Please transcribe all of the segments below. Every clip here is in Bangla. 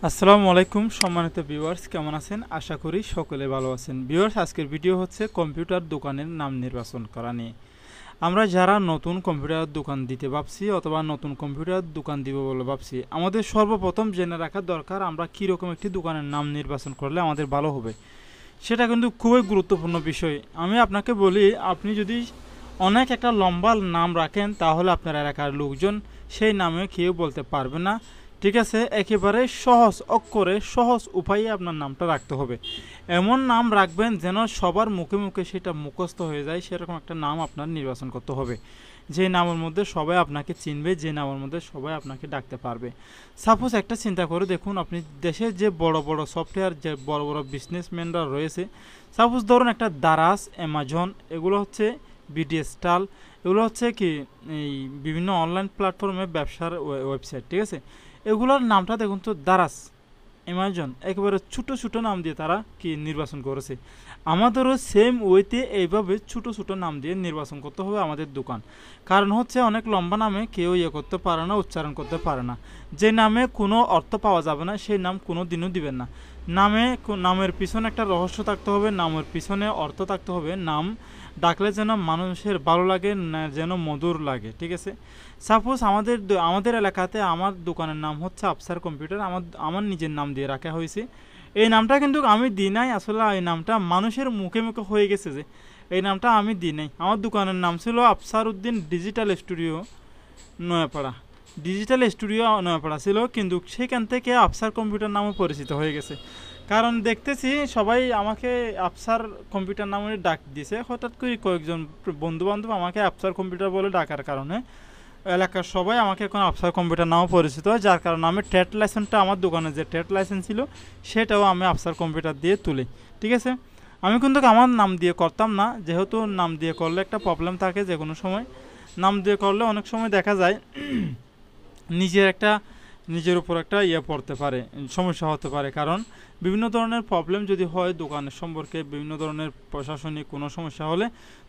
আসসালামু আলাইকুম সম্মানিত ভিউয়ার্স, কেমন আছেন? আশা করি সকলে ভালো আছেন। ভিউয়ার্স, আজকের ভিডিও হচ্ছে কম্পিউটার দোকানের নাম নির্বাচন করা নিয়ে। আমরা যারা নতুন কম্পিউটার দোকান দিতে ভাবছি অথবা নতুন কম্পিউটার দোকান দিব বলে ভাবছি, আমাদের সর্বপ্রথম জেনে রাখা দরকার আমরা কীরকম একটি দোকানের নাম নির্বাচন করলে আমাদের ভালো হবে। সেটা কিন্তু খুবই গুরুত্বপূর্ণ বিষয়। আমি আপনাকে বলি, আপনি যদি অনেক একটা লম্বা নাম রাখেন তাহলে আপনার এলাকার লোকজন সেই নামে কেউ বলতে পারবে না। ঠিক আছে, একেবারে সহজ অক্ষরে সহজ উপায়ে আপনার নামটা রাখতে হবে। এমন নাম রাখবেন যেন সবার মুখে মুখে সেটা মুখস্থ হয়ে যায়, সেরকম একটা নাম আপনার নির্বাচন করতে হবে। যে নামের মধ্যে সবাই আপনাকে চিনবে, যে নামের মধ্যে সবাই আপনাকে ডাকতে পারবে। সাপোজ একটা চিন্তা করে দেখুন, আপনি দেশের যে বড় বড় সফটওয়্যার, যে বড় বড় বিজনেসম্যানরা রয়েছে, সাপোজ ধরুন একটা দারাজ, অ্যামাজন, এগুলো হচ্ছে বিডিএসটাল, এগুলো হচ্ছে কি এই বিভিন্ন অনলাইন প্ল্যাটফর্মে ব্যবসার ওয়েবসাইট। ঠিক আছে, এগুলোর নামটা দেখুন তো, দারাজ, অ্যামাজন, একেবারে ছোটো ছোটো নাম দিয়ে তারা কি নির্বাচন করেছে। আমাদেরও সেম ওয়েতে এইভাবে ছোটো ছোটো নাম দিয়ে নির্বাচন করতে হবে আমাদের দোকান। কারণ হচ্ছে অনেক লম্বা নামে কেউ করতে পারে না, উচ্চারণ করতে পারে না। যে নামে কোনো অর্থ পাওয়া যাবে না সেই নাম কোনো দিনও দিবেন না। নামের পিছনে একটা রহস্য থাকতে হবে, নামের পিছনে অর্থ থাকতে হবে। নাম ডাকলে যেন মানুষের ভালো লাগে, না যেন মধুর লাগে। ঠিক আছে, সাপোজ আমাদের এলাকাতে আমার দোকানের নাম হচ্ছে আফসার কম্পিউটার, আমার নিজের নাম দিয়ে রাখা হয়েছে। এই নামটা কিন্তু আমি দিই নাই, আসলে এই নামটা মানুষের মুখে মুখে হয়ে গেছে যে এই নামটা আমি দিই নাই। আমার দোকানের নাম ছিল Afsar Uddin digital studio Nayapara. Digital studio Nayapara ছিল, কিন্তু সেখান থেকে আফসার কম্পিউটার নামও পরিচিত হয়ে গেছে। কারণ দেখতেছি সবাই আমাকে আফসার কম্পিউটার নামে ডাক দিয়েছে। হঠাৎ করে কয়েকজন বন্ধু বান্ধব আমাকে আফসার কম্পিউটার বলে ডাকার কারণে এলাকার সবাই আমাকে এখন আফসার কম্পিউটার নামও পরিচিত হয়। যার কারণে আমি ট্রেড লাইসেন্সটা, আমার দোকানে যে ট্রেড লাইসেন্স ছিল সেটাও আমি আফসার কম্পিউটার দিয়ে তুলি। ঠিক আছে, আমি কিন্তু আমার নাম দিয়ে করতাম না, যেহেতু নাম দিয়ে করলে একটা প্রবলেম থাকে। যে কোনো সময় নাম দিয়ে করলে অনেক সময় দেখা যায় নিজের উপর একটা পড়তে পারে, সমস্যা হতে পারে। কারণ বিভিন্ন ধরনের প্রবলেম যদি হয় দোকানের সম্পর্কে, বিভিন্ন ধরনের প্রশাসনিক কোনো সমস্যা হলে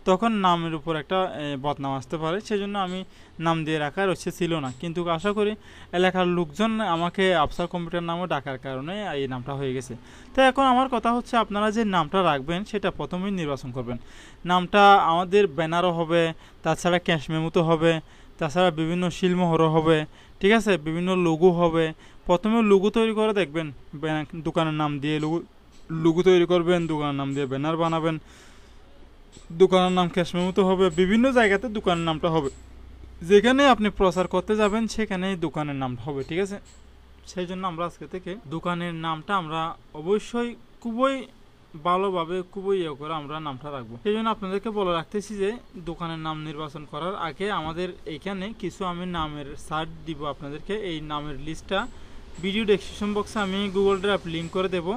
তখন নামের উপর একটা বদনাম আসতে পারে। সেই জন্য আমি নাম দিয়ে রাখার হচ্ছে ছিল না, কিন্তু আশা করি এলাকার লোকজন আমাকে আফসার কম্পিউটার নামও ডাকার কারণে এই নামটা হয়ে গেছে। তো এখন আমার কথা হচ্ছে, আপনারা যে নামটা রাখবেন সেটা প্রথমেই নির্বাচন করবেন। নামটা আমাদের ব্যানারও হবে, তাছাড়া ক্যাশ মেমোতে হবে, তাছাড়া বিভিন্ন শিলমোহরও হবে। ঠিক আছে, বিভিন্ন লোগো হবে। প্রথমে লোগো তৈরি করে দেখবেন, দোকানের নাম দিয়ে লোগো তৈরি করবেন, দোকানের নাম দিয়ে ব্যানার বানাবেন, দোকানের নাম ক্যাশ মেমোতে হবে, বিভিন্ন জায়গাতে দোকানের নামটা হবে। যেখানে আপনি প্রচার করতে যাবেন সেখানেই দোকানের নামটা হবে। ঠিক আছে, সেই জন্য আমরা আজকে থেকে দোকানের নামটা আমরা অবশ্যই খুবই ভালোভাবে, খুবই করে আমরা নামটা রাখবো। সেই জন্য আপনাদেরকে বলে রাখতেছি যে দোকানের নাম নির্বাচন করার আগে আমাদের এইখানে কিছু আমি নামের সার্চ দিব আপনাদেরকে। এই নামের লিস্টটা ভিডিও ডেসক্রিপশন বক্সে আমি গুগল ড্রাইভ লিঙ্ক করে দেব,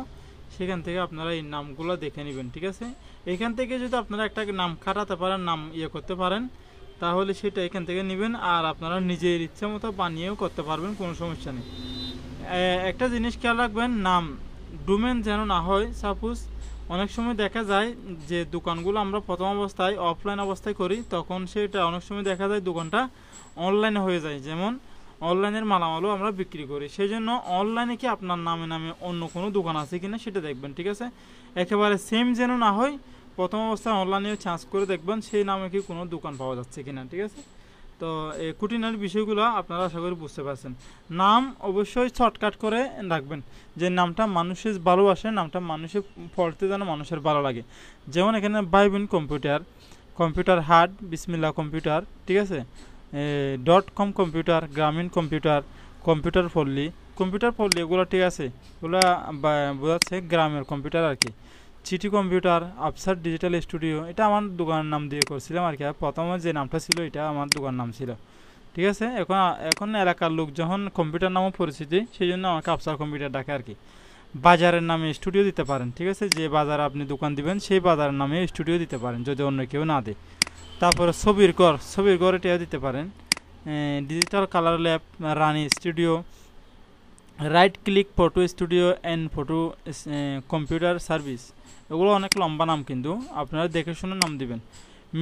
সেখান থেকে আপনারা এই নামগুলো দেখে নেবেন। ঠিক আছে, এখান থেকে যদি আপনারা একটা নাম কাটাতে পারেন, নাম করতে পারেন, তাহলে সেটা এখান থেকে নেবেন। আর আপনারা নিজের ইচ্ছা মতো বানিয়েও করতে পারবেন, কোনো সমস্যা নেই। একটা জিনিস খেয়াল রাখবেন, নাম ডোমেন যেন না হয়। সাপোজ অনেক সময় দেখা যায় যে দোকানগুলো আমরা প্রথম অবস্থায় অফলাইন অবস্থায় করি, তখন সেটা অনেক সময় দেখা যায় দোকানটা অনলাইনে হয়ে যায়। যেমন অনলাইনের মালামালও আমরা বিক্রি করি, সেই জন্য অনলাইনে কি আপনার নামে নামে অন্য কোনো দোকান আছে কিনা সেটা দেখবেন। ঠিক আছে, একেবারে সেম যেন না হয়। প্রথম অবস্থায় অনলাইনে চার্জ করে দেখবেন সেই নামে কি কোনো দোকান পাওয়া যাচ্ছে কিনা। ঠিক আছে, তো এই খুঁটিনার বিষয়গুলো আপনারা আশা করি বুঝতে পারছেন। নাম অবশ্যই শর্টকাট করে রাখবেন, যে নামটা মানুষের ভালোবাসে, নামটা মানুষের পড়তে যেন মানুষের ভালো লাগে। যেমন এখানে বাইবিন কম্পিউটার, কম্পিউটার হাট, বিসমিল্লা কম্পিউটার, ঠিক আছে, .com কম্পিউটার, গ্রামীণ কম্পিউটার, কম্পিউটার পল্লী এগুলো। ঠিক আছে, এগুলো বোঝাচ্ছে গ্রামের কম্পিউটার আর কি। City computer, Afsar digital studio, এটা আমার দোকানের নাম দিয়ে করছিলাম আর কি। প্রথমে যে নামটা ছিল এটা আমার দোকান নাম ছিল। ঠিক আছে, এখন এলাকার লোক যখন কম্পিউটার নামও পরিচিতি, সেই জন্য আমাকে আফসার কম্পিউটার ডাকে আর কি। বাজারের নামে স্টুডিও দিতে পারেন। ঠিক আছে, যে বাজারে আপনি দোকান দিবেন সেই বাজারের নামে স্টুডিও দিতে পারেন যদি অন্য কেউ না দেয়। তারপরে ছবির ঘর এটাও দিতে পারেন। Digital colour lab, Rani studio, right click photo studio and photo computer service, এগুলো অনেক লম্বা নাম, কিন্তু আপনারা দেখে শুনে নাম দিবেন।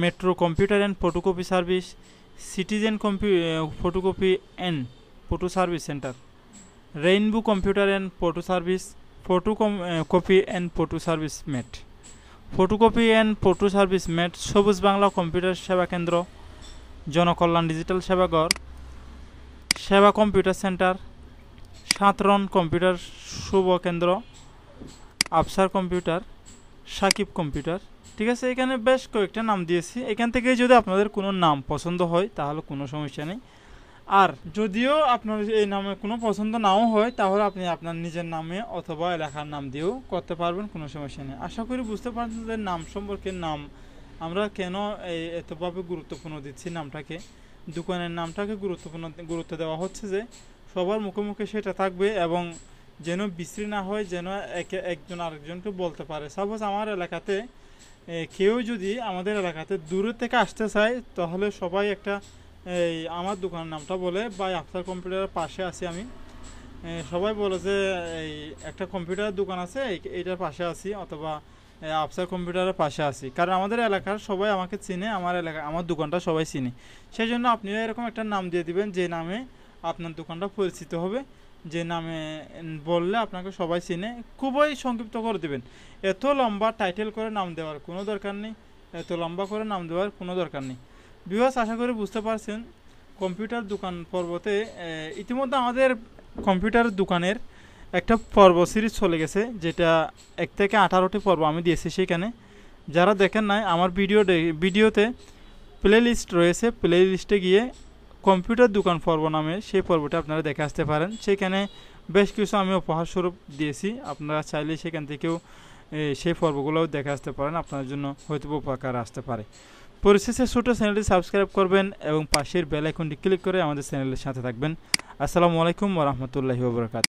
Metro computer and photocopy service, citizen photocopy and photo service centre, rainbow computer and photo service, copy and photo service mate, photocopy and photo service mate, সবুজ বাংলা কম্পিউটার সেবা কেন্দ্র, জনকল্যাণ ডিজিটাল সেবাঘর, সেবা কম্পিউটার সেন্টার, সাঁতরণ কম্পিউটার শুভ কেন্দ্র, আফসার কম্পিউটার, সাকিব কম্পিউটার। ঠিক আছে, এখানে বেশ কয়েকটা নাম দিয়েছি। এখান থেকে যদি আপনাদের কোনো নাম পছন্দ হয় তাহলে কোনো সমস্যা নেই। আর যদিও আপনার এই নামে কোনো পছন্দ নাও হয় তাহলে আপনি আপনার নিজের নামে অথবা এলাকার নাম দিয়েও করতে পারবেন, কোনো সমস্যা নেই। আশা করি বুঝতে পারছেন যে নাম সম্পর্কে আমরা কেন এতভাবে গুরুত্বপূর্ণ দিচ্ছি নামটাকে। দোকানের নামটাকে গুরুত্ব দেওয়া হচ্ছে যে সবার মুখে মুখে সেটা থাকবে এবং যেন বিশ্রী না হয়, যেন একজন আরেকজনকে বলতে পারে। সাপোজ আমার এলাকাতে কেউ যদি আমাদের এলাকাতে দূরের থেকে আসতে চায় তাহলে সবাই একটা আমার দোকানের নামটা বলে, বা আফসার কম্পিউটারের পাশে আছি আমি, সবাই বলে যে এই একটা কম্পিউটারের দোকান আছে এইটার পাশে আছি, অথবা আফসার কম্পিউটারের পাশে আছি। কারণ আমাদের এলাকার সবাই আমাকে চিনে, আমার দোকানটা সবাই চিনে। সেই জন্য আপনিও এরকম একটা নাম দিয়ে দিবেন যে নামে আপনার দোকানটা পরিচিত হবে, যে নামে বললে আপনাকে সবাই চিনে। খুবই সংক্ষিপ্ত করে দেবেন, এত লম্বা টাইটেল করে নাম দেওয়ার কোনো দরকার নেই, এত লম্বা করে নাম দেওয়ার কোনো দরকার নেই। ভিউয়ার্স, আশা করি বুঝতে পারছেন কম্পিউটার দোকান পর্বতে ইতিমধ্যে আমাদের কম্পিউটার দোকানের একটা পর্ব সিরিজ চলে গেছে, যেটা 1 থেকে 18টি পর্ব আমি দিয়েছি। সেখানে যারা দেখেন নাই আমার ভিডিওতে প্লে লিস্ট রয়েছে, প্লে লিস্টে গিয়ে কম্পিউটার দোকান পর্ব নামে সেই পর্বটা আপনারা দেখে আসতে পারেন। সেখানে বেশ কিছু আমি উপহার স্বরূপ দিয়েছি, আপনারা চাইলে সেখান থেকেও সেই পর্বগুলোও দেখে আসতে পারেন, আপনার জন্য হয়তো উপকার আসতে পারে। পরিশেষে ছোট চ্যানেলটি সাবস্ক্রাইব করবেন এবং পাশের বেল আইকনটি ক্লিক করে আমাদের চ্যানেলের সাথে থাকবেন। আসসালামু আলাইকুম ওয়া রাহমাতুল্লাহি ওয়া বারাকাতুহু।